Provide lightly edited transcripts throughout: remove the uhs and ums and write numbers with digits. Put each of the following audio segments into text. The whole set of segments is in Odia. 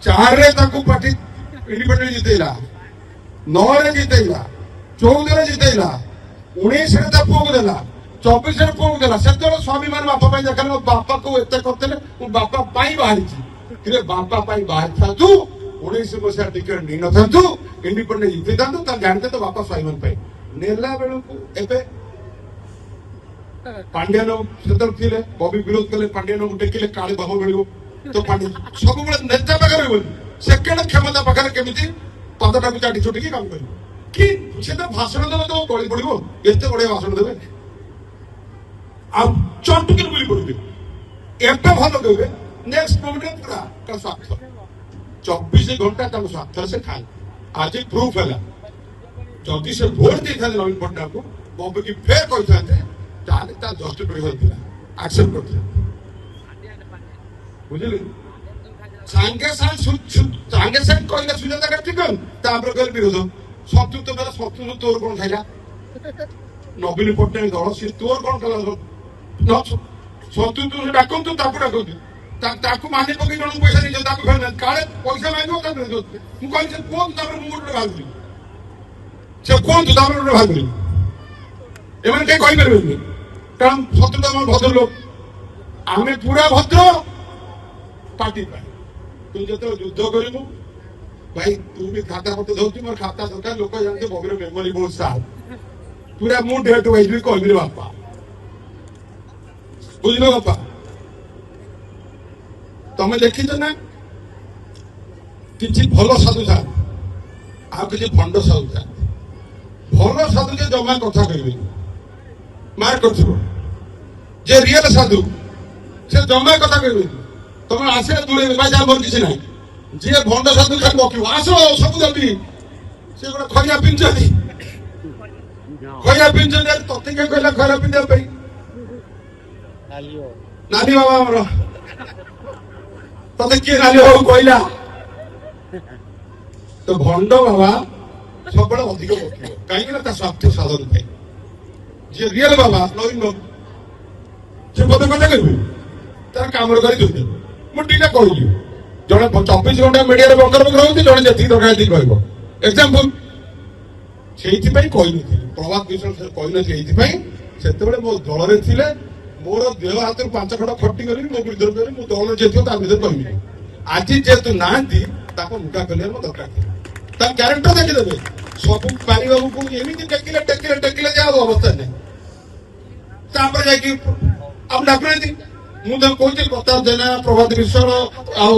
ଚାରିରେ ତାକୁ ପାର୍ଟି ଇଣ୍ଡିପେଣ୍ଡେଣ୍ଟ ଜିତେଇଲା, 9ରେ ଜିତେଇଲା, 14ରେ ଜିତେଇଲା, 19ରେ ତା ପୁଅକୁ ଦେଲା, 24ରେ ପୁଅକୁ ଦେଲା। ସେତେବେଳେ ସ୍ୱାମୀ ମାନେ ବାପା ପାଇଁ ଦେଖା ମୋ ବାପାକୁ ଏତେ କରିଥିଲେ, ମୁଁ ବାପା ପାଇଁ ବାହାରିଛି। କିନ୍ତୁ ବାପା ପାଇଁ ବାହାରିଥାନ୍ତୁ 19 ମସିହା ଟିକେଟ ନେଇନଥାନ୍ତୁ, ଇଣ୍ଡିପେଣ୍ଡେଣ୍ଟ ଜିତେଇଥାନ୍ତୁ, ତାହେଲେ ଜାଣିଥାନ୍ତୁ ବାପା ସ୍ୱାମୀ ମାନ ପାଇଁ ନେଲା ବେଳକୁ। ଏବେ ପାଣ୍ଡିଆନ ସେତେବେଳେ ଥିଲେ, ବବି ବିରୋଧ କଲେ, ପାଣ୍ଡିଆନକୁ ଟେକିଲେ କାଳେ ବାହୁ ମିଳିବ। ତ ପାଣ୍ଡିଆ ସବୁବେଳେ ନେତା ପାଖରେ ରହିବନି, ସେକେଣ୍ଡ କ୍ଷମତା ପାଖରେ କେମିତି ପଦଟାକୁ ଚାଟି ଚୁଟିକି କାମ କରିବ। କି ସେ ତ ଭାଷଣ ଦେବେ ତ ଗଳି ପଡିବ, ଏତେ ବଢିଆ ଭାଷଣ ଦେବେ ଆଉ ଚଟୁକିରେ ବୁଲି ପଡିବେ। ଏବେ ଭଲ ଦେବେ, ନେକ୍ସଟ ମୋମେଣ୍ଟରେ ପୁରା ତା ସ୍ୱାର୍ଥ, 24 ଘଣ୍ଟା ତାଙ୍କ ସ୍ୱାର୍ଥରେ ସେ ଖାଏ। ଆଜି ପ୍ରୁଫ ହେଲା, ଯଦି ସେ ଭୋଟ ଦେଇଥାନ୍ତେ ନବୀନ ପଟ୍ଟନାୟକକୁ, ବବିକି ଫେର କହିଥାନ୍ତେ, ତାହେଲେ ତା ଜଷ୍ଟିଫିକେସନ ଥିଲା, ଆକ୍ସେପ୍ଟ କରିଥିଲେ। ବୁଝିଲେ, ସାଙ୍ଗେ ସାଙ୍ଗେ କହିଲେ ସୁଜାତା କାର୍ତ୍ତିକନ୍, ତାପରେ କହିଲେ ବିରୋଧ। ସନ୍ତୁଷ୍ଟ ବେলা ସନ୍ତୁଷ୍ଟ ତୋର କଣ ଖାଇଲା? ନବୀନ ପଟ୍ଟନାୟକ ଦଳ ସିଏ ତୋର କଣ କଲା? ସନ୍ତୁଷ୍ଟ ଡାକନ୍ତୁ, ତାକୁ ଡାକନ୍ତୁ, ତାକୁ ମାନି ପକେଇ ଜଣକୁ ପଇସା ଦେଇଛନ୍ତି, ତାକୁ ଖେଳୁନାହାନ୍ତି। କାଳେ ପଇସା ମାଗିବ ତାକୁ ମୁଁ କହିଲି ସେ କୁହନ୍ତୁ, ତାପରେ ମୁଁ ଗୋଟେ ଭାବିଲି ସେ କୁହନ୍ତୁ, ତାପରେ ଗୋଟେ ଭାବିଲି ଏମାନେ କେହି କହିପାରିବେନି, କାରଣ ସତୁଟା ଆମର ଭଦ୍ର ଲୋକ, ଆମେ ପୁରା ଭଦ୍ର ପାର୍ଟି ପାଇଁ। ତୁ ଯେତେବେଳେ ଯୁଦ୍ଧ କରିବୁ ଭାଇ, ତୁ ବି ଖାତା ପତ୍ର ଦଉଛୁ, ମୋର ଖାତା ଦରକାର। ଲୋକ ଜାଣିছে ବବିର ମେମୋରି ବହୁତ ସାର୍, ପୁରା ମୁଁ ଡେଟ୍ ୱାଇଜ ବି କହିବି ବାପା, ବୁଝିଲ ବାପା। ତମେ ଦେଖିଛ ନା କିଛି ଭଲ ସାଧୁ ସାର୍ ଆଉ କିଛି ଭଣ୍ଡ ସାଧୁ ସାର୍? ଭଲ ସାଧୁ ଯେ ଜମା କଥା କହିବେ, ମାର କରିଥିବ। ଯେ ରିଏଲ ସାଧୁ ସେ ଜମା କଥା କହିବେନି, ତମେ ଆସିଲେ ଦୂରେଇବେ, ଭାଇ ଆମର କିଛି ନାହିଁ। ଯିଏ ଭଣ୍ଡ ସାଧୁ ଖାଲି ବକିବ, ଆସ ସବୁ ଦେବି। ସେ ଗୋଟେ ଖଇଆ ପିନ୍ଧୁଛନ୍ତି, ତତେ କିଏ କହିଲା ଖଇଆ ପିନ୍ଧିବା ପାଇଁ? ନାନୀ ବାବା ଆମର, ତତେ କିଏ ନାନୀ ବାବୁ କହିଲା? ତ ଭଣ୍ଡ ବାବା ସବୁବେଳେ ଅଧିକ ବକିବ, କାହିଁକି ନା ତା ସ୍ୱାର୍ଥ ସାଧନ ପାଇଁ। ଯିଏ ରିଏଲ ବାବା ନବୀନ ବାବୁ, ସେ ପଦେ କଥା କହିବେ, ତାର କାମରେ କରି ଦେବେ। ମୁଁ ଟିକେ କହିଲି, ଜଣେ 24 ଘଣ୍ଟା ମିଡିଆରେ ବକର ବକର ହଉଛି, ଜଣେ ଯେତିକି ଦରକାର ସେତିକି କହିବ। ଏକ୍ସାମ୍ପଲ ସେଇଥିପାଇଁ କହିନଥିଲି, ପ୍ରଭାତ ବିଷୟ କହିନଥିଲି ଏଇଥିପାଇଁ, ସେତେବେଳେ ମୋ ଦଳରେ ଥିଲେ, ମୋର ଦେହ ହାତରୁ 5 ଖଣ୍ଡ ଖଟି କରିବି, ମୋ ବିରୁଦ୍ଧ କରିବି, ମୁଁ ଦଳରେ ଯିଏ ଥିବ ତା ଭିତରେ କହିବି। ଆଜି ଯେହେତୁ ନାହାନ୍ତି, ତାକୁ ମୁକା କରିବା ମୋ ଦରକାର ଥିଲା। ତା କ୍ୟାରେକ୍ଟର ଦେଖିଦେବେ, ସବୁ ପାରିବାବୁକୁ ଏମିତି ଟେକିଲେ ଯେ ଆଉ ଅବସ୍ଥା ନାହିଁ। ତାପରେ ଯାଇକି ଆଉ ଡାକୁନାହାନ୍ତି। ମୁଁ ତାଙ୍କୁ କହୁଥିଲି ପ୍ରତାପ ଜେନା, ପ୍ରଭାତ ବିଶ୍ୱାଳ ଆଉ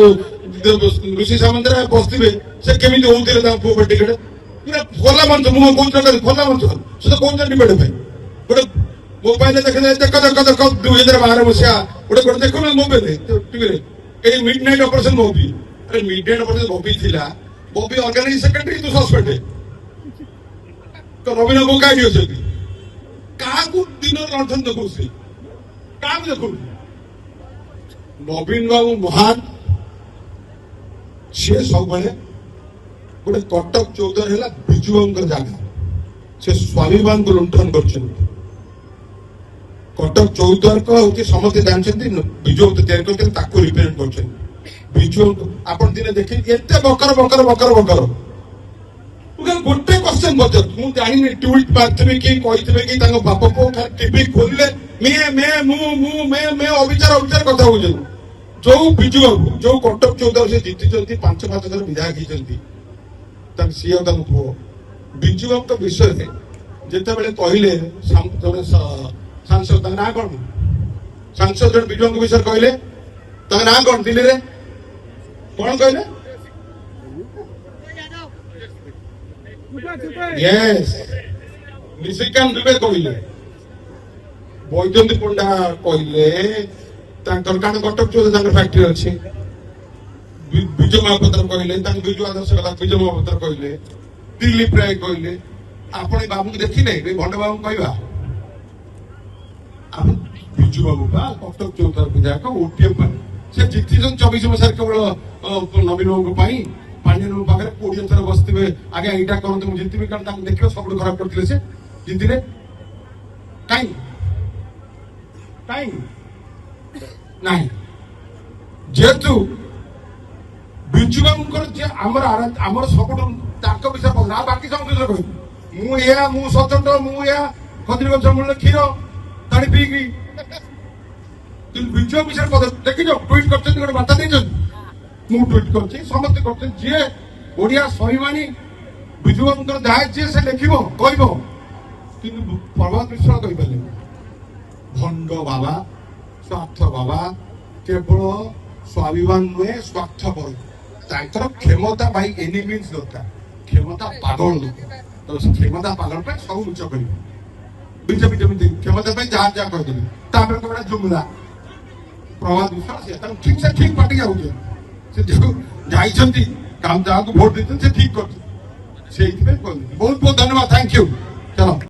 ଋଷି ସାମନ୍ତରାୟ ବସିଥିବେ, ସେ କେମିତି ହଉଥିଲେ ତାଙ୍କ ପୁଅ ପାଇଁ ଟିକେଟ। ପୁରା ଖୋଲା ମଞ୍ଚ, ମୁଁ କହୁଛି ଖୋଲା ମଞ୍ଚ, ସେ ତ କହୁଛନ୍ତି ଡିବେଟ ପାଇଁ। ଗୋଟେ ମୋବାଇଲରେ ଦେଖ 2012 ମସିହା ଗୋଟେ ଦେଖୁନ ମୋବାଇଲରେ ଟିଭିରେ, ଏଇ ମିଡ୍ ନାଇଟ୍ ଅପରେସନ ବବି। ଆରେ ମିଡ୍ ନାଇଟ୍ ଅପରେସନ ବବି ଥିଲା, ବବି ଅର୍ଗାନାଇଜ ସେକ୍ରେଟାରୀ, ତୁ ସସ୍ପେଣ୍ଡ। ନବୀନ ବାବୁ କାହିଁକି ଅଛନ୍ତି? କାହାକୁ ଦିନ ଲଣ୍ଠନ ଦେଖଉଛି, କାହାକୁ ଦେଖୁନି? ନବୀନ ବାବୁ ମହାନ, ସିଏ ସବୁବେଳେ ଗୋଟେ କଟକ 14 ହେଲା ବିଜୁ ବାବୁଙ୍କର ଜାଗା, ସେ ସ୍ୱାଭିମାନକୁ ଲୁଣ୍ଠନ କରିଛନ୍ତି। କଟକ 14 ହଉଛି ସମସ୍ତେ ଜାଣିଛନ୍ତି, ବିଜୁ ବାବୁ ତିଆରି କରିଛନ୍ତି, ତାକୁ ରିପ୍ରେଜେଣ୍ଟ କରିଛନ୍ତି। ବିଜୁ ଆପଣ ଦିନେ ଦେଖିକି ଏତେ ବକର ଗୋଟେ କ୍ୱେଶ୍ଚନ ପଚାରୁ, ମୁଁ ଜାଣିନି ଟ୍ୱିଟ୍ ମାରିଥିବେ କି କହିଥିବେ କି ତାଙ୍କ ବାପ ପୁଅ ଟିଭି ଖୋଲିଲେ ଅବିଚାର କଥା ହଉଛନ୍ତି। ଯୋଉ ବିଜୁ ବାବୁ ଯୋଉ କଟକ 14 ସେ ଜିତିଛନ୍ତି, 5 ଥର ବିଧାୟକ ହେଇଛନ୍ତି, ତାଙ୍କ ସିଏ ତାଙ୍କ ପୁଅ ବିଜୁ ବାବୁଙ୍କ ବିଷୟରେ ଯେତେବେଳେ କହିଲେ, ଜଣେ ସାଂସଦ, ତାଙ୍କ ନାଁ କଣ? ସାଂସଦ ଜଣେ ବିଜୁ ବାବୁଙ୍କ ବିଷୟରେ କହିଲେ, ତାଙ୍କ ନାଁ କଣ? ଦିଲ୍ଲୀରେ କଣ କହିଲେ? ନିଶିକାନ୍ତ ଦୁବେ କହିଲେ, ବୈଜୟନ୍ତୀ ପଣ୍ଡା କହିଲେ, ତାଙ୍କର କାରଣ କଟକ 14 ତାଙ୍କର ଫ୍ୟାକ୍ଟ୍ରି ଅଛି। ବିଜୟ ମହାପାତ୍ର କହିଲେ, ତାଙ୍କ ବିଜୁ ଆଦର୍ଶ କଥା ବିଜୟ ମହାପାତ୍ର କହିଲେ, ଦିଲ୍ଲୀପ ରାୟ କହିଲେ। ଆପଣ ଏ ବାବୁଙ୍କୁ ଦେଖିଲେ, ଭଣ୍ଡ ବାବୁଙ୍କୁ କହିବା ବିଜୁ ବାବୁ ବା କଟକ 14 ବିଧାୟକ ଓଟିଏମ୍ ପାଇଁ ସେ ଜିତିଛନ୍ତି। 24 ମସିହାରେ କେବଳ ନବୀନ ବାବୁଙ୍କ ପାଇଁ। ପାଣ୍ଡିଆନ ପାଖରେ 20 ଥର ବସିଥିବେ, ଆଜ୍ଞା ଏଇଟା କରନ୍ତୁ ମୁଁ ଜିତିବି, କାରଣ ତାଙ୍କୁ ଦେଖିବ ସବୁଠୁ ଖରାପ କରିଥିଲେ, ସେ ଜିତିଲେ। କାହିଁକି ନାହିଁ? ଯେହେତୁ ବିଜୁବାବୁଙ୍କର ଯେ ଆମର ସବୁଠୁ ତାଙ୍କ ବିଷୟ ପଚାର ଆଉ ବାକି ସବୁ ବିଷୟ କହିବି ମୁଁ ସଚଣ୍ଡ ମୁଁ ଖଦିରି ଗଛ ମୂଳରେ କ୍ଷୀର ପାଣି ପିଇକି କିନ୍ତୁ ବିଜୁ ବିଷୟରେ ପଚାର ଦେଖିଛ ଟ୍ୱିଟ୍ କରିଛନ୍ତି ଗୋଟେ ବାର୍ତ୍ତା ଦେଇଛନ୍ତି ମୁଁ ଟ୍ୱିଟ୍ କରିଛି ସମସ୍ତେ କରିଛନ୍ତି ଯିଏ ଓଡିଆ ସ୍ୱାଭିମାନୀ ବିଜୁବାବୁଙ୍କର ଯାହା ଯିଏ ସେ ଲେଖିବ କହିବ କିନ୍ତୁ ପ୍ରଭାତ ବିଶ୍ୱାଳ କହିପାରିଲେନି ଭଣ୍ଡ ବାବା ସ୍ୱାର୍ଥ ବାବା କେବଳ ସ୍ୱାଭିମାନ ନୁହେଁ ସ୍ୱାର୍ଥପର ତାଙ୍କର କ୍ଷମତା ଭାଇ ଏନି ମିନ୍ସ ଦରକାର କ୍ଷମତା ପାଗଳ ଲୋକ ତ କ୍ଷମତା ପାଗଳ ପାଇଁ ସବୁ ମିଛ କରିବେ ବିଜେପି ଯେମିତି କ୍ଷମତା ପାଇଁ ଯାହା କହିଦେବେ ତାପରେ କହିବା ଜୁମଲା ପ୍ରଭାତ ବିଶ୍ୱାଳ ସେ ତାଙ୍କୁ ଠିକ ପାର୍ଟି ଯାଉଛନ୍ତି ସେ ଯୋଉ ଯାଇଛନ୍ତି ଯାହାକୁ ଭୋଟ ଦେଇଛନ୍ତି ସେ ଠିକ କରୁଛନ୍ତି ସେଇଥିପାଇଁ ବହୁତ ବହୁତ ଧନ୍ୟବାଦ ଥ୍ୟାଙ୍କ ୟୁ ଚାଲ